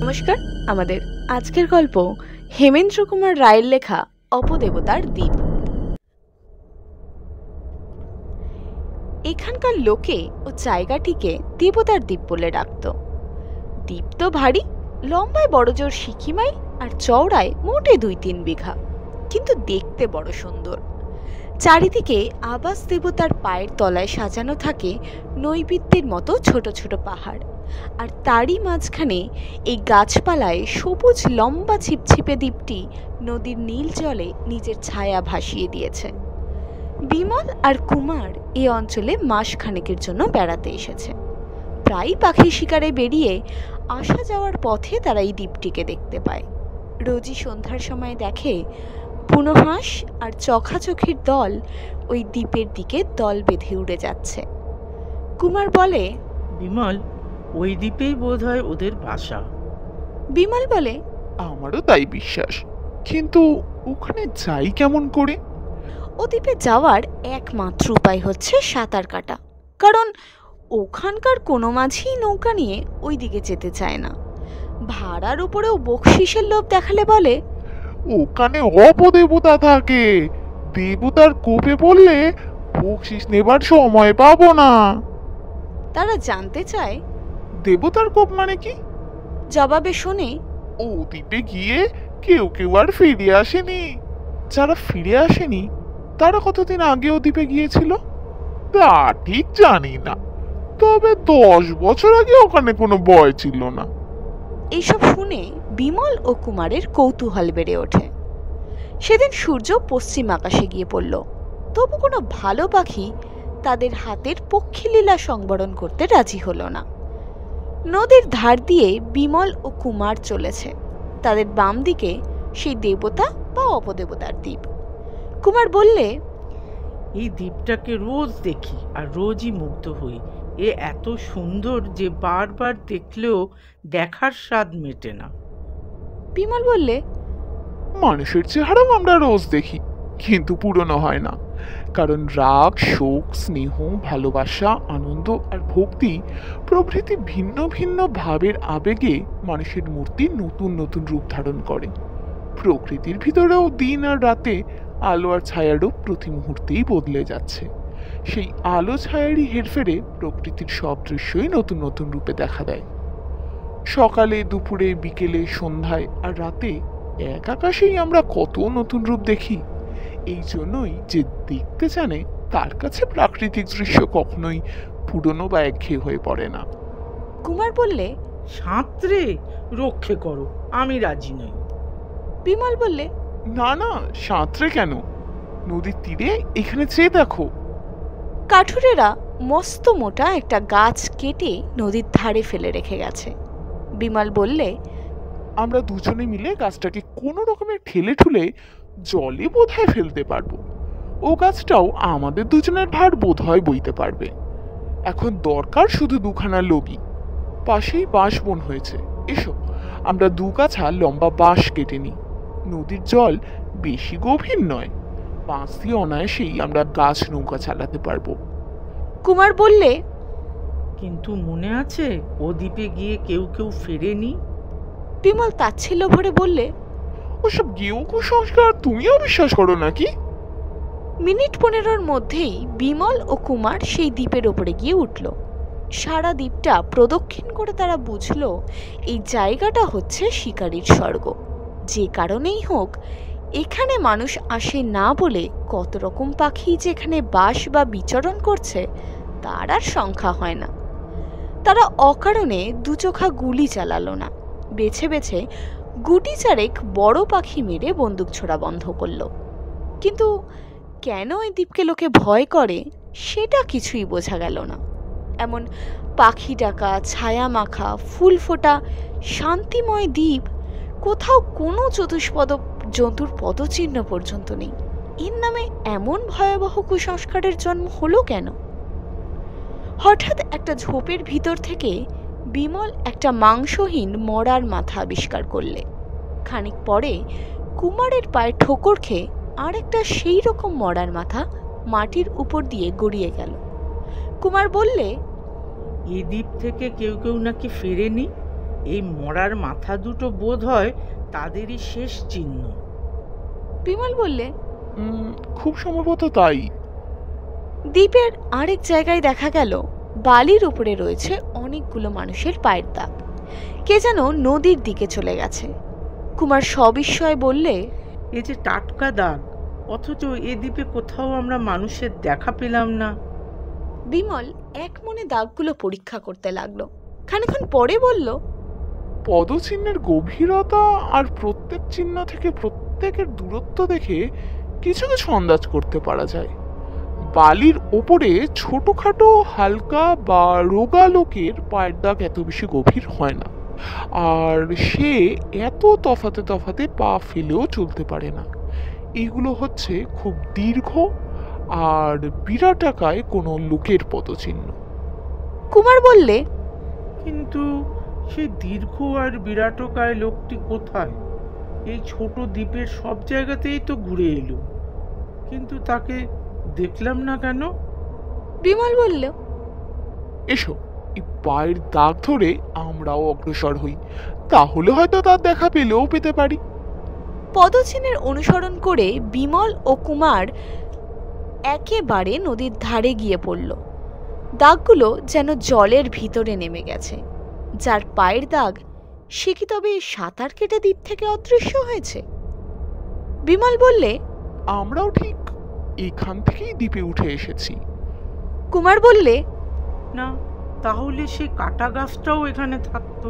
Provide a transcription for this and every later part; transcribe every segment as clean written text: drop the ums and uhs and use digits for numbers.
নমস্কার। আমাদের আজকের গল্প হেমেন্দ্র কুমার রায়ের লেখা অপদেবতার দ্বীপ। এখানকার লোকে ও জায়গাটিকে দেবতার দ্বীপ বলে ডাকত। দ্বীপ তো ভারী, লম্বায় বড়জোর সিকিমাইল আর চওড়ায় মোটে 2-3 বিঘা, কিন্তু দেখতে বড় সুন্দর। চারিদিকে আবাস দেবতার পায়ের তলায় সাজানো থাকে নৈবেদ্যের মতো ছোট ছোট পাহাড়, আর তারই মাঝখানে এই গাছপালায় সবুজ লম্বা ছিপছিপে দ্বীপটি নদীর নীল জলে নিজের ছায়া ভাসিয়ে দিয়েছে। বিমল আর কুমার এই অঞ্চলে মাসখানেকের জন্য বেড়াতে এসেছে। প্রায় পাখি শিকারে বেরিয়ে আসা যাওয়ার পথে তারা এই দ্বীপটিকে দেখতে পায়। রোজই সন্ধ্যার সময় দেখে বুনো হাঁস আর চোখাচোখির দল ওই দ্বীপের দিকে দল বেঁধে উড়ে যাচ্ছে। কুমার বলে, বিমল, ওই দ্বীপেই বোধহয় ওদের বাসা। বিমল বলে, আমারও তাই বিশ্বাস, কিন্তু ওখানে যাই কেমন করে? ও দ্বীপে যাওয়ার একমাত্র উপায় হচ্ছে সাঁতার কাটা, কারণ ওখানকার কোনো মাঝি নৌকা নিয়ে ওই দিকে যেতে চায় না। ভাড়ার উপরেও বকশিসের লোভ দেখালে বলে, ওখানে অপদেবতা থাকে, দেবতার কোপে পড়লে বকশিস নেবার সময় পাবো না। তারা জানতে চায় দেবতার কোপ মানে কি? জবাবে শোনে, ও দ্বীপে গিয়ে কেউ কেউ আর ফিরে আসেনি। যারা ফিরে আসেনি তারা কতদিন আগে ও দ্বীপে গিয়েছিল তা ঠিক জানি না, তবে 10 বছর আগে ওখানে কোনো ভয় ছিল না। এইসব শুনে বিমল ও কুমারের কৌতূহল বেড়ে ওঠে। সেদিন সূর্য পশ্চিম আকাশে গিয়ে পড়ল, তবু কোনো ভালো পাখি তাদের হাতের পক্ষীলীলা সংবরণ করতে রাজি হলো না। নদীর ধার দিয়ে বিমল ও কুমার চলেছে। তাদের বাম দিকে সেই দেবতা বা অপদেবতার দ্বীপ। কুমার বললে, এই দ্বীপটাকে রোজ দেখি আর রোজই মুগ্ধ হই। এ এত সুন্দর যে বারবার দেখলেও দেখার স্বাদ মেটে না। বিমল বললে, মানুষের চেহারাও আমরা রোজ দেখি, কিন্তু পুরনো হয় না, কারণ রাগ, শোক, স্নেহ, ভালোবাসা, আনন্দ আর ভক্তি প্রভৃতি ভিন্ন ভিন্ন ভাবের আবেগে মানুষের মূর্তি নতুন নতুন রূপ ধারণ করে। প্রকৃতির ভিতরেও দিন আর রাতে আলো আর ছায়ার রূপ প্রতি মুহূর্তেই বদলে যাচ্ছে। সেই আলো ছায়ারই হেরফেরে প্রকৃতির সব দৃশ্যই নতুন নতুন রূপে দেখা দেয়। সকালে, দুপুরে, বিকেলে, সন্ধ্যায় আর রাতে এক আকাশেই আমরা কত নতুন রূপ দেখি। এই জন্যই যে দেখতে জানে তার কাছে প্রাকৃতিক দৃশ্য কখনোই পুরনো বা একঘেয়ে হয়ে পড়ে না। কুমার বললে, সাঁতরে রক্ষে করো, আমি রাজি নই। বিমল বললে, না না, সাঁতরে কেন, নদীর তীরে এখানে চেয়ে দেখো। কাঠুরেরা মস্ত মোটা একটা গাছ কেটে নদীর ধারে ফেলে রেখে গেছে। বিমল বললে, আমরা দুজনে মিলে গাছটাকে কোনো রকমে ঠেলে ঠুলে জলে বোধহয় ফেলতে পারবো। ও গাছটাও আমাদের দুজনের ভার বোধহয় বইতে পারবে। এখন দরকার শুধু দুখানা লগি। পাশেই বাঁশ বন হয়েছে, এসো আমরা 2 গাছা লম্বা বাঁশ কেটে নিই। নদীর জল বেশি গভীর নয়, বাঁশ দিয়ে অনায়াসেই আমরা গাছ নৌকা চালাতে পারবো। কুমার বললে, কিন্তু মনে আছে ও দ্বীপে গিয়ে কেউ কেউ ফেরেনি? বিমল তাচ্ছিল্য ভরে বললে, ওসব গেও কুসংস্কার তুমিও বিশ্বাস করো নাকি? মিনিট 15-র মধ্যেই বিমল ও কুমার সেই দ্বীপের ওপরে গিয়ে উঠল। সারা দ্বীপটা প্রদক্ষিণ করে তারা বুঝল এই জায়গাটা হচ্ছে শিকারীর স্বর্গ। যে কারণেই হোক, এখানে মানুষ আসে না বলে কত রকম পাখি যেখানে বাস বা বিচরণ করছে তার আর সংখ্যা হয় না। তারা অকারণে দুচোখা গুলি চালালো না, বেছে বেছে গুটি চারেক বড় পাখি মেরে বন্দুক ছোড়া বন্ধ করল। কিন্তু কেন এই দ্বীপকে লোকে ভয় করে সেটা কিছুই বোঝা গেল না। এমন পাখি ডাকা, ছায়া মাখা, ফুল ফোটা, শান্তিময় দ্বীপ, কোথাও কোনো চতুষ্পদ জন্তুর পদচিহ্ন পর্যন্ত নেই। এর নামে এমন ভয়াবহ কুসংস্কারের জন্ম হলো কেন? হঠাৎ একটা ঝোপের ভিতর থেকে বিমল একটা মাংসহীন মরার মাথা আবিষ্কার করলে। খানিক পরে কুমারের পায়ে ঠোকর খেয়ে আর একটা সেই রকম মরার মাথা মাটির উপর দিয়ে গড়িয়ে গেল। কুমার বললে, এই দ্বীপ থেকে কেউ কেউ নাকি ফেরেনি। এই মরার মাথা দুটো বোধ হয় তাদেরই শেষ চিহ্ন। বিমল বললে, খুব সম্ভবত তাই। দ্বীপের আরেক জায়গায় দেখা গেল বালির উপরে রয়েছে অনেকগুলো মানুষের পায়ের দাগ। কে যেন নদীর দিকে চলে গেছে। কুমার সবিস্ময়ে বললে, এই যে টাটকা দাগ, অথচ এ দ্বীপে কোথাও আমরা মানুষের দেখা পেলাম না। বিমল এক মনে দাগগুলো পরীক্ষা করতে লাগলো। খানিকক্ষণ পরে বলল, পদচিহ্নের গভীরতা আর প্রত্যেক চিহ্ন থেকে প্রত্যেকের দূরত্ব দেখে কিছু কিছু আন্দাজ করতে পারা যায়। বালির ওপরে ছোটখাটো হালকা বা রোগা লোকের পায়ের দাগ এত বেশি গভীর হয় না, আর সে এত তফাতে তফাতে পা ফেলেও চলতে পারে না। এগুলো হচ্ছে খুব দীর্ঘ আর বিরাটাকায় কোনো লোকের পদচিহ্ন। কুমার বললে, কিন্তু সেই দীর্ঘ আর বিরাটকায় লোকটি কোথায়? এই ছোট দ্বীপের সব জায়গাতেই তো ঘুরে এলো, কিন্তু তাকে দেখলাম না কেন? বিমল বলল, এসো, এই পায়ের দাগ ধরে আমরাও অগ্রসর হই, তাহলে হয়তো তার দেখা পেলেও পেতে পারি। পদচিহ্নের অনুসরণ করে বিমল ও কুমার একেবারে নদীর ধারে গিয়ে পড়ল। দাগগুলো যেন জলের ভিতরে নেমে গেছে। যার পায়ের দাগ, সে কি তবে সাঁতার কেটে দ্বীপ থেকে অদৃশ্য হয়েছে? বিমল বললে, আমরাও ঠিক এখান থেকেই দ্বীপে উঠে এসেছি। কুমার বললে, না, তাহলে সে কাটা গাছটাও এখানে থাকতো।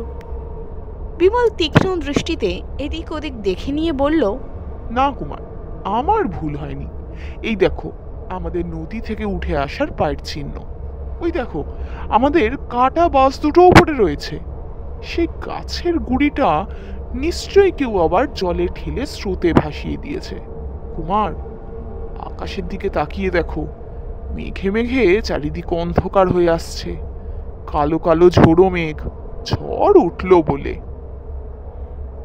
বিমল তীক্ষ্ণ দৃষ্টিতে এদিক ওদিক দেখে নিয়ে বলল, না কুমার, আমার ভুল হয়নি। এই দেখো আমাদের নদী থেকে উঠে আসার পায়ের চিহ্ন। ওই দেখো আমাদের কাটা বাস দুটো উপরে রয়েছে। সেই গাছের গুড়িটা নিশ্চয়ই কেউ আবার জলে ঠেলে স্রোতে ভাসিয়ে দিয়েছে। কুমার, আকাশের দিকে তাকিয়ে দেখো, মেঘে মেঘে চারিদিকে অন্ধকার হয়ে আসছে। কালো কালো ঝোড়ো মেঘ, ঝড় উঠলো বলে।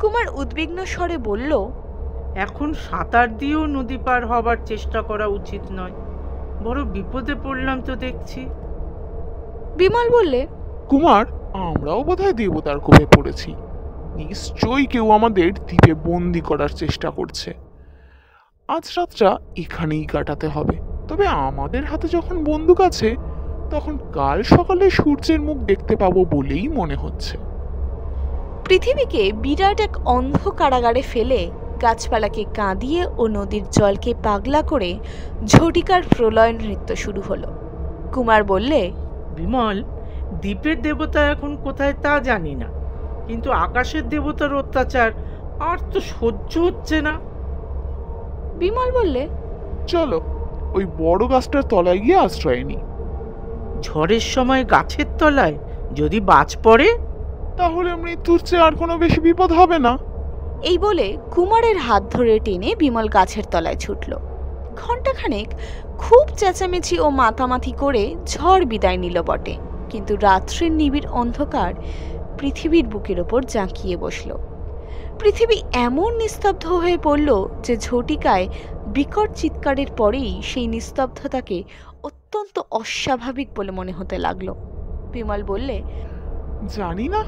কুমার উদ্বিগ্ন স্বরে বলল, এখন সাঁতার দিয়েও নদী পার হবার চেষ্টা করা উচিত নয়, বড় বিপদে পড়লাম তো দেখছি। বিমল বললে, কুমার, আমরাও বোধহয় দেবতার কোপে পড়েছি। নিশ্চয়ই কেউ আমাদের দ্বীপে বন্দি করার চেষ্টা করছে। আজ রাতটা এখানেই কাটাতে হবে। তবে আমাদের হাতে যখন বন্দুক আছে, তখন কাল সকালে সূর্যের মুখ দেখতে পাবো বলেই মনে হচ্ছে। পৃথিবীকে বিরাট এক অন্ধ কারাগারে ফেলে গাছপালাকে কাঁদিয়ে ও নদীর জলকে পাগলা করে ঝটিকার প্রলয় নৃত্য শুরু হলো। কুমার বললে, বিমল, দ্বীপের দেবতা এখন কোথায় তা জানি না, কিন্তু আকাশের দেবতার অত্যাচার আর তো সহ্য হচ্ছে না। বিমল বললে, চলো ওই বড় গাছটার তলায় গিয়ে আশ্রয় নিই। ঝড়ের সময় গাছের তলায় যদি বাজ পড়ে? তাহলে মৃত্যুর চেয়ে আর কোনো বেশি বিপদ হবে না। এই বলে কুমারের হাত ধরে টেনে বিমল গাছের তলায় ছুটল। ঘণ্টাখানেক খুব চেঁচামেচি ও মাতামাতি করে ঝড় বিদায় নিল বটে, কিন্তু রাত্রির নিবিড় অন্ধকার পৃথিবীর বুকের ওপর জাঁকিয়ে বসল। পৃথিবী এমন নিস্তব্ধ হয়ে পড়ল যে ঝটিকায় বিকট চিৎকারের পরেই সেই নিস্তব্ধতাকে অত্যন্ত অস্বাভাবিক বলে মনে হতে লাগলো। বিমল বললে, জানি না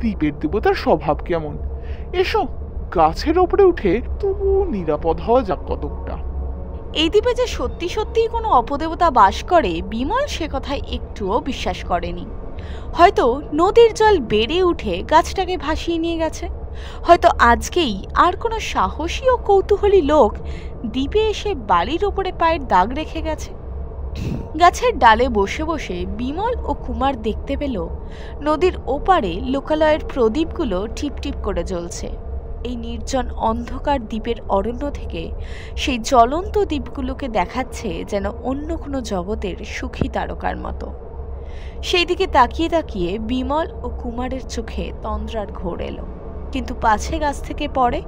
দ্বীপের দেবতার স্বভাব কেমন। এসো, গাছের ওপরে উঠে তবু নিরাপদ হওয়া যাক কতকটা। এই দ্বীপে যে সত্যি সত্যিই কোনো অপদেবতা বাস করে, বিমল সে কথায় একটুও বিশ্বাস করেনি। হয়তো নদীর জল বেড়ে উঠে গাছটাকে ভাসিয়ে নিয়ে গেছে। হয়তো আজকেই আর কোনো সাহসী ও কৌতূহলী লোক দ্বীপে এসে বালির ওপরে পায়ের দাগ রেখে গেছে। গাছের ডালে বসে বসে বিমল ও কুমার দেখতে পেল নদীর ওপারে লোকালয়ের প্রদীপগুলো টিপটিপ করে জ্বলছে। এই নির্জন অন্ধকার দ্বীপের অরণ্য থেকে সেই জ্বলন্ত দ্বীপগুলোকে দেখাচ্ছে যেন অন্য কোনো জগতের সুখী তারকার মতো। সেই দিকে তাকিয়ে তাকিয়ে বিমল ও কুমারের চোখে তন্দ্রার ঘোর এলো, কিন্তু পাছে গাছ থেকে পড়ে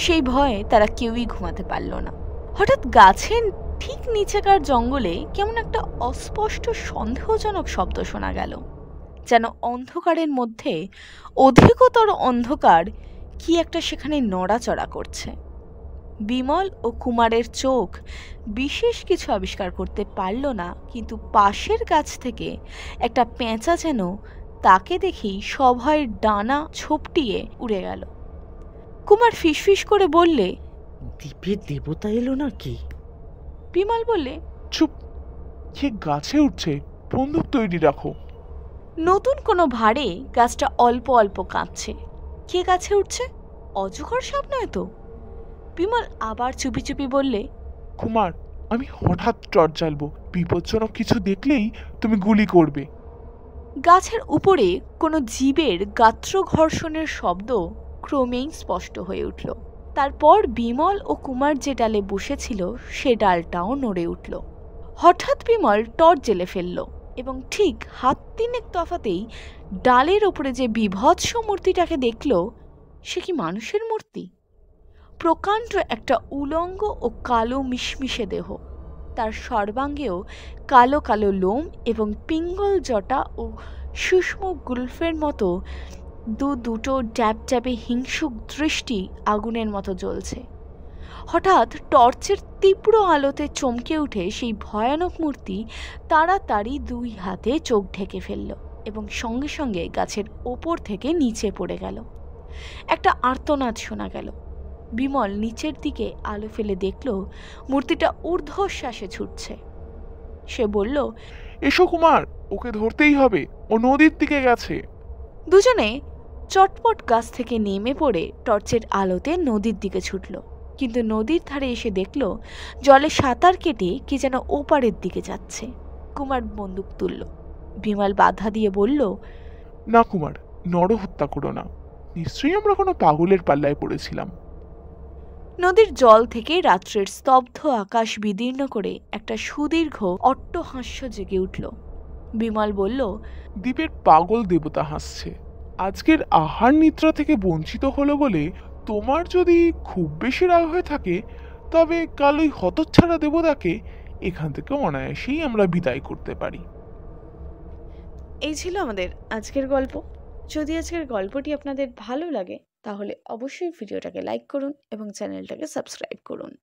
সেই ভয়ে তারা কেউই ঘুমাতে পারল না। হঠাৎ গাছের ঠিক নিচেকার জঙ্গলে কেমন একটা অস্পষ্ট সন্দেহজনক শব্দ শোনা গেল, যেন অন্ধকারের মধ্যে অধিকতর অন্ধকার কি একটা সেখানে নড়াচড়া করছে। বিমল ও কুমারের চোখ বিশেষ কিছু আবিষ্কার করতে পারল না, কিন্তু পাশের গাছ থেকে একটা পেঁচা যেন তাকে দেখেই সভয়ের ডানা ঝোপটিয়ে উড়ে গেল। কুমার ফিসফিস করে বললে, দ্বীপের দেবতা এলো নাকি? বিমল বললে, চুপ, কে গাছে উঠছে? বন্দুক তৈরি রাখো। নতুন কোনো ভাড়ে গাছটা অল্প অল্প কাঁপছে। কে গাছে উঠছে? অজগর সাপ নয় তো? বিমল আবার চুপি চুপি বললে, কুমার, আমি হঠাৎ টর্চ জ্বালবো, বিপজ্জনক কিছু দেখলেই তুমি গুলি করবে। গাছের উপরে কোনো জীবের গাত্র ঘর্ষণের শব্দ ক্রমেই স্পষ্ট হয়ে উঠল। তারপর বিমল ও কুমার যে ডালে বসেছিল সে ডালটাও নড়ে উঠল। হঠাৎ বিমল টর্চ জ্বেলে ফেলল এবং ঠিক হাত তিনেক তফাতেই ডালের ওপরে যে বিভৎস মূর্তিটাকে দেখল, সে কি মানুষের মূর্তি? প্রকাণ্ড একটা উলঙ্গ ও কালো মিশমিশে দেহ, তার সর্বাঙ্গেও কালো কালো লোম এবং পিঙ্গল জটা ও সূক্ষ্ম গুলফের মতো দুটো ড্যাব ড্যাবে হিংসুক দৃষ্টি আগুনের মতো জ্বলছে। হঠাৎ টর্চের তীব্র আলোতে চমকে উঠে সেই ভয়ানক মূর্তি তাড়াতাড়ি দুই হাতে চোখ ঢেকে ফেলল এবং সঙ্গে সঙ্গে গাছের ওপর থেকে নিচে পড়ে গেল। একটা আর্তনাদ শোনা গেল। বিমল নিচের দিকে আলো ফেলে দেখল মূর্তিটা ঊর্ধ্বশ্বাসে ছুটছে। সে বলল, এসো কুমার, ওকে ধরতেই হবে, ও নদীর দিকে গেছে। দুজনে চটপট গাছ থেকে নেমে পড়ে টর্চের আলোতে নদীর দিকে ছুটল। কিন্তু নদীর ধারে এসে দেখল জলে সাঁতার কেটে কে যেন ওপারের দিকে যাচ্ছে। কুমার বন্দুক তুলল। বিমল বাধা দিয়ে বলল, না কুমার, নরহত্যা করো না, নিশ্চয়ই আমরা কোনো পাগলের পাল্লায় পড়েছিলাম। নদীর জল থেকে রাত্রের স্তব্ধ আকাশ বিদীর্ণ করে একটা সুদীর্ঘ অট্টহাস্য জেগে উঠল। বিমল বলল, দ্বীপের পাগল দেবতা হাসছে। আজকের আহার নিদ্রা থেকে বঞ্চিত হলো বলে তোমার যদি খুব বেশি রাগ হয়ে থাকে, তবে কাল ওই হতচ্ছাড়া দেবতাকে এখান থেকে অনায়াসেই আমরা বিদায় করতে পারি। এই ছিল আমাদের আজকের গল্প। যদি আজকের গল্পটি আপনাদের ভালো লাগে তাহলে অবশ্যই ভিডিওটাকে লাইক করুন এবং চ্যানেলটাকে সাবস্ক্রাইব করুন।